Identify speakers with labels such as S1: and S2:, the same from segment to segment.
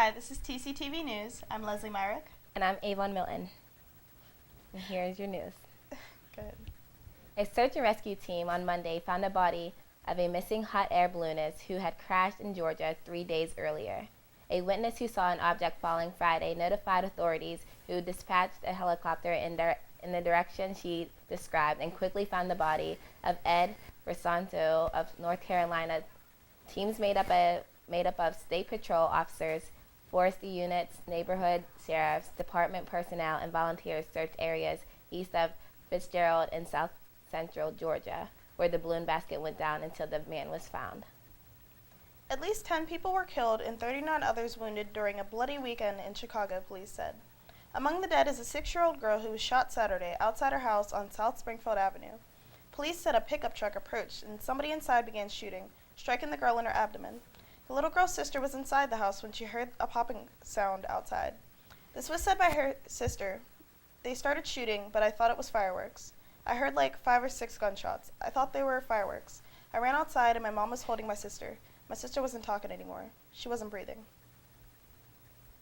S1: Hi, this is TCTV News. I'm Leslie Myrick.
S2: And I'm Avon Milton. And here's your news.
S1: Good.
S2: A search and rescue team on Monday found a body of a missing hot air balloonist who had crashed in Georgia 3 days earlier. A witness who saw an object falling Friday notified authorities, who dispatched a helicopter in the direction she described and quickly found the body of Ed Versanto of North Carolina. Teams made up of state patrol officers, forestry units, neighborhood sheriffs, department personnel, and volunteers searched areas east of Fitzgerald in south central Georgia, where the balloon basket went down until the man was found.
S1: At least 10 people were killed and 39 others wounded during a bloody weekend in Chicago, police said. Among the dead is a 6-year-old girl who was shot Saturday outside her house on South Springfield Avenue. Police said a pickup truck approached and somebody inside began shooting, striking the girl in her abdomen. The little girl's sister was inside the house when she heard a popping sound outside. This was said by her sister. They started shooting, but I thought it was fireworks. I heard like 5 or 6 gunshots. I thought they were fireworks. I ran outside and my mom was holding my sister. My sister wasn't talking anymore. She wasn't breathing.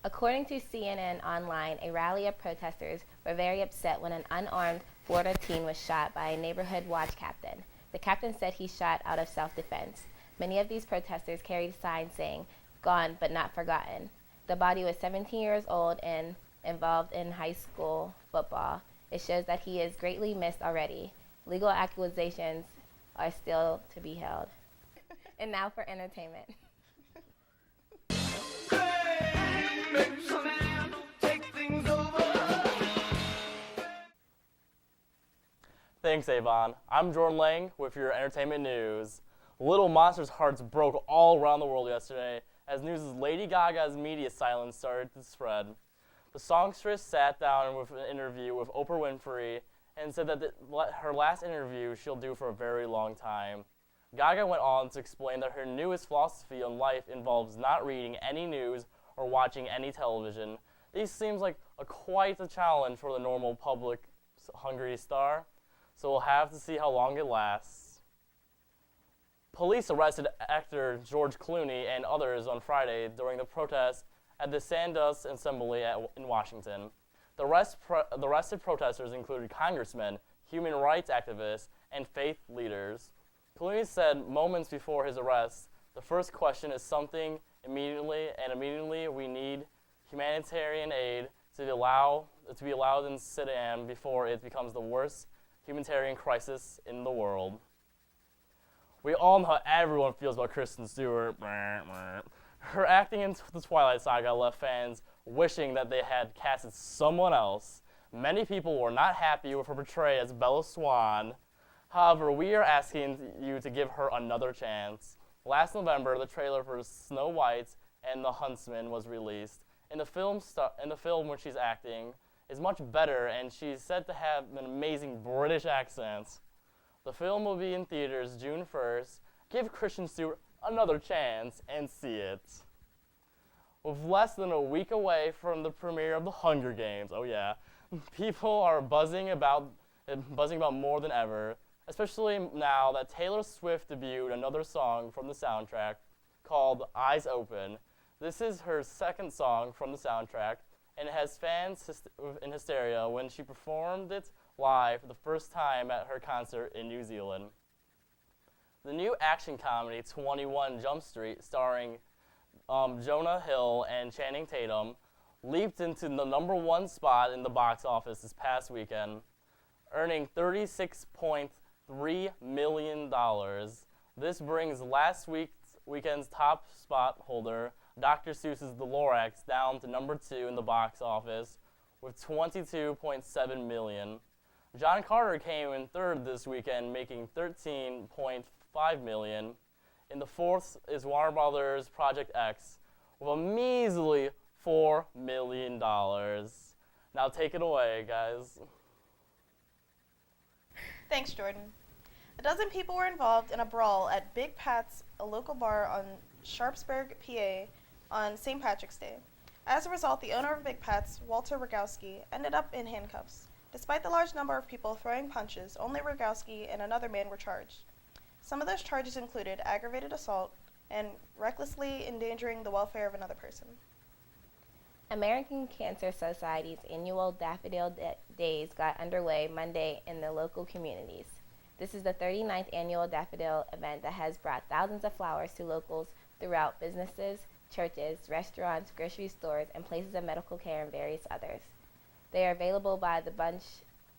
S2: According to CNN Online, a rally of protesters were very upset when an unarmed Florida teen was shot by a neighborhood watch captain. The captain said he shot out of self-defense. Many of these protesters carried signs saying, "Gone but not forgotten." The body was 17 years old and involved in high school football. It shows that he is greatly missed already. Legal accusations are still to be held. And now for entertainment.
S3: Thanks, Avon. I'm Jordan Lang with your entertainment news. Little Monster's hearts broke all around the world yesterday as news of Lady Gaga's media silence started to spread. The songstress sat down with an interview with Oprah Winfrey and said that her last interview she'll do for a very long time. Gaga went on to explain that her newest philosophy on life involves not reading any news or watching any television. This seems like quite a challenge for the normal public hungry star, so we'll have to see how long it lasts. Police arrested actor George Clooney and others on Friday during the protest at the Sandus Assembly in Washington. The arrested protesters included congressmen, human rights activists, and faith leaders. Clooney said moments before his arrest, "The first question is something immediately we need humanitarian aid to be allowed in Sudan before it becomes the worst humanitarian crisis in the world." We all know how everyone feels about Kristen Stewart. Her acting in the Twilight Saga left fans wishing that they had casted someone else. Many people were not happy with her portrayal as Bella Swan. However, we are asking you to give her another chance. Last November, the trailer for Snow White and the Huntsman was released. In the film where she's acting is much better, and she's said to have an amazing British accent. The film will be in theaters June 1st. Give Kristen Stewart another chance and see it. With less than a week away from the premiere of The Hunger Games, oh yeah, people are buzzing about more than ever, especially now that Taylor Swift debuted another song from the soundtrack called Eyes Open. This is her second song from the soundtrack, and it has fans in hysteria when she performed it live for the first time at her concert in New Zealand. The new action comedy 21 Jump Street, starring Jonah Hill and Channing Tatum, leaped into the #1 spot in the box office this past weekend, earning $36.3 million. This brings last weekend's top spot holder, Dr. Seuss's The Lorax, down to #2 in the box office with $22.7 million. John Carter came in third this weekend, making $13.5 million. In the fourth is Warner Brothers' Project X with a measly $4 million. Now take it away, guys.
S1: Thanks, Jordan. A dozen people were involved in a brawl at Big Pat's, a local bar on Sharpsburg, PA, on St. Patrick's Day. As a result, the owner of Big Pat's, Walter Rogowski, ended up in handcuffs. Despite the large number of people throwing punches, only Rogowski and another man were charged. Some of those charges included aggravated assault and recklessly endangering the welfare of another person.
S2: American Cancer Society's annual Daffodil Days got underway Monday in the local communities. This is the 39th annual daffodil event that has brought thousands of flowers to locals throughout businesses, churches, restaurants, grocery stores, and places of medical care and various others. They are available by the bunch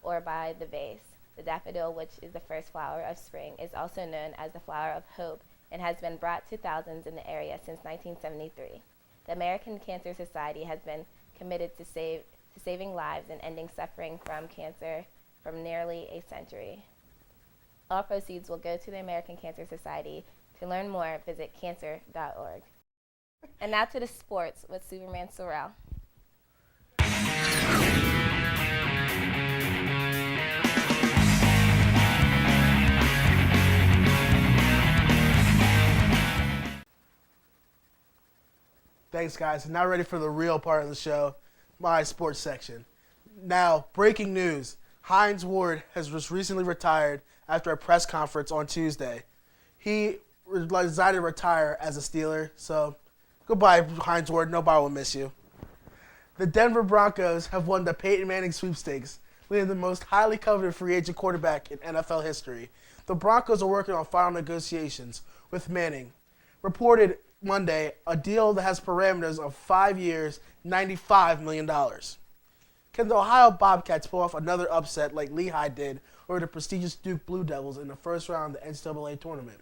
S2: or by the vase. The daffodil, which is the first flower of spring, is also known as the flower of hope and has been brought to thousands in the area since 1973. The American Cancer Society has been committed to saving lives and ending suffering from cancer for nearly a century. All proceeds will go to the American Cancer Society. To learn more, visit cancer.org. And now to the sports with Superman Sorrell.
S4: Thanks, guys. Now ready for the real part of the show, my sports section. Now, breaking news. Hines Ward has just recently retired after a press conference on Tuesday. He decided to retire as a Steeler, so goodbye, Hines Ward. Nobody will miss you. The Denver Broncos have won the Peyton Manning sweepstakes, leading the most highly coveted free agent quarterback in NFL history. The Broncos are working on final negotiations with Manning. Reported Monday, a deal that has parameters of 5 years, $95 million. Can the Ohio Bobcats pull off another upset like Lehigh did over the prestigious Duke Blue Devils in the first round of the NCAA tournament?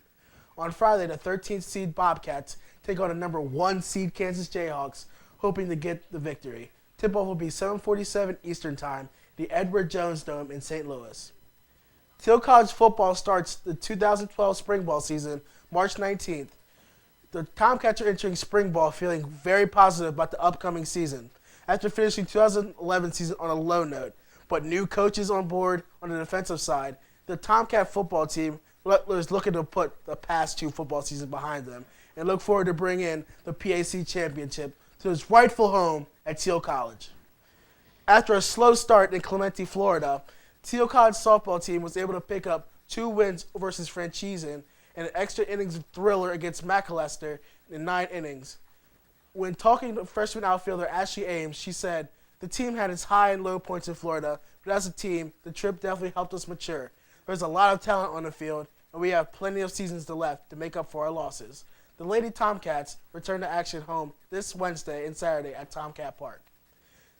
S4: On Friday, the 13th seed Bobcats take on the number 1 seed Kansas Jayhawks, hoping to get the victory. Tip-off will be 7:47 Eastern Time, the Edward Jones Dome in St. Louis. Thiel College football starts the 2012 spring ball season March 19th. The Tomcats are entering spring ball feeling very positive about the upcoming season after finishing 2011 season on a low note. But new coaches on board on the defensive side, the Tomcat football team is looking to put the past 2 football seasons behind them and look forward to bring in the PAC championship to its rightful home at Thiel College. After a slow start in Clemente, Florida, Thiel College softball team was able to pick up 2 wins versus Franchisan and an extra innings thriller against McAllister in 9 innings. When talking to freshman outfielder Ashley Ames, she said, "The team had its high and low points in Florida, but as a team, the trip definitely helped us mature. There's a lot of talent on the field, and we have plenty of seasons left to make up for our losses." The Lady Tomcats return to action home this Wednesday and Saturday at Tomcat Park.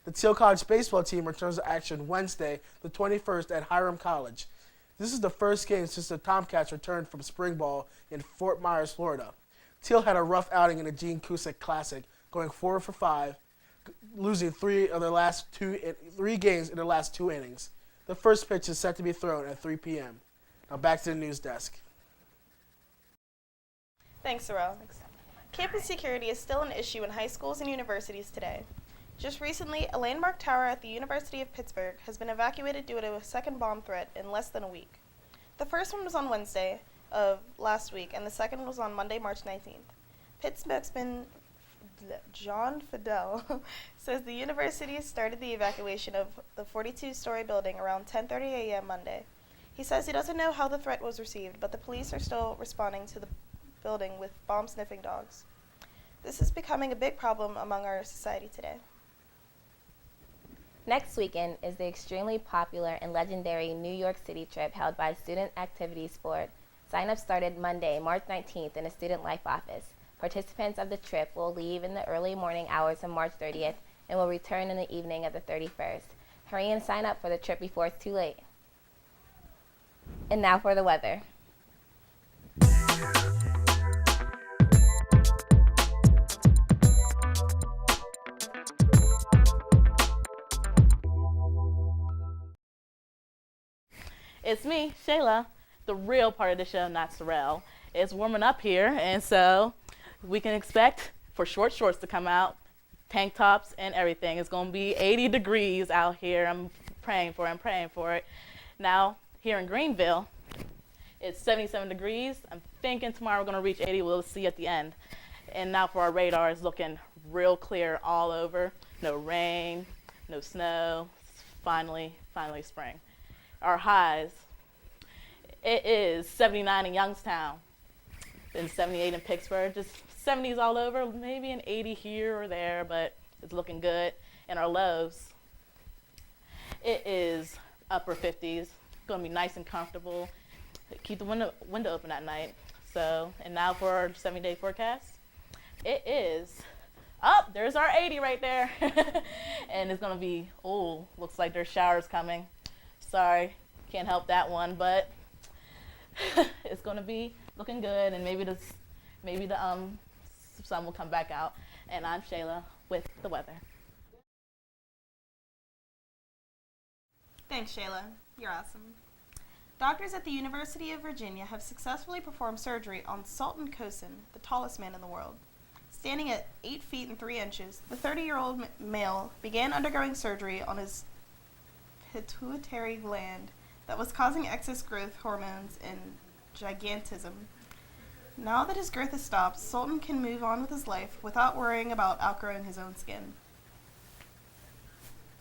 S4: The Thiel College baseball team returns to action Wednesday, the 21st at Hiram College. This is the first game since the Tomcats returned from spring ball in Fort Myers, Florida. Thiel had a rough outing in the Gene Cusick Classic, going 4 for 5, losing 3 games in their last 2 innings. The first pitch is set to be thrown at 3 p.m. Now back to the news desk.
S1: Thanks, Sorrell. Campus security is still an issue in high schools and universities today. Just recently, a landmark tower at the University of Pittsburgh has been evacuated due to a second bomb threat in less than a week. The first one was on Wednesday of last week, and the second was on Monday, March 19th. Pitt spokesman John Fidel says the university started the evacuation of the 42-story building around 10:30 a.m. Monday. He says he doesn't know how the threat was received, but the police are still responding to the building with bomb-sniffing dogs. This is becoming a big problem among our society today.
S2: Next weekend is the extremely popular and legendary New York City trip held by Student Activities Board. Sign-up started Monday, March 19th in the Student Life office. Participants of the trip will leave in the early morning hours of March 30th and will return in the evening of the 31st. Hurry and sign up for the trip before it's too late. And now for the weather.
S5: It's me, Shayla, the real part of the show, not Sorrell. It's warming up here, and so we can expect for short shorts to come out, tank tops and everything. It's going to be 80 degrees out here. I'm praying for it. Now, here in Greenville, it's 77 degrees. I'm thinking tomorrow we're going to reach 80. We'll see at the end. And now for our radar, it's looking real clear all over. No rain, no snow. It's finally spring. Our highs, it is 79 in Youngstown, then 78 in Pittsburgh, just 70s all over, maybe an 80 here or there, but is looking good. And our lows, it is upper 50s. Going to be nice and comfortable. Keep the window open at night. So, and now for our 7-day forecast, it is up. There's our 80 right there. And it's going to be, oh, looks like there's showers coming. Sorry, can't help that one, but it's going to be looking good, and maybe the sun will come back out. And I'm Shayla with the weather.
S1: Thanks, Shayla. You're awesome. Doctors at the University of Virginia have successfully performed surgery on Sultan Kosin, the tallest man in the world. Standing at 8 feet and 3 inches, the 30-year-old male began undergoing surgery on his pituitary gland that was causing excess growth hormones and gigantism. Now that his growth has stopped, Sultan can move on with his life without worrying about outgrowing his own skin.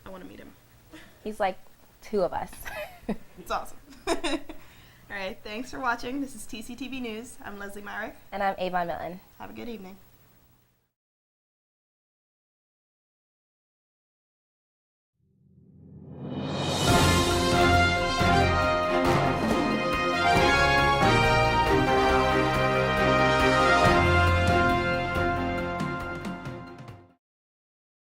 S1: I want to meet him.
S2: He's like 2 of us.
S1: It's awesome. All right, thanks for watching. This is TCTV News. I'm Leslie Myrick.
S2: And I'm Avon Milton.
S1: Have a good evening.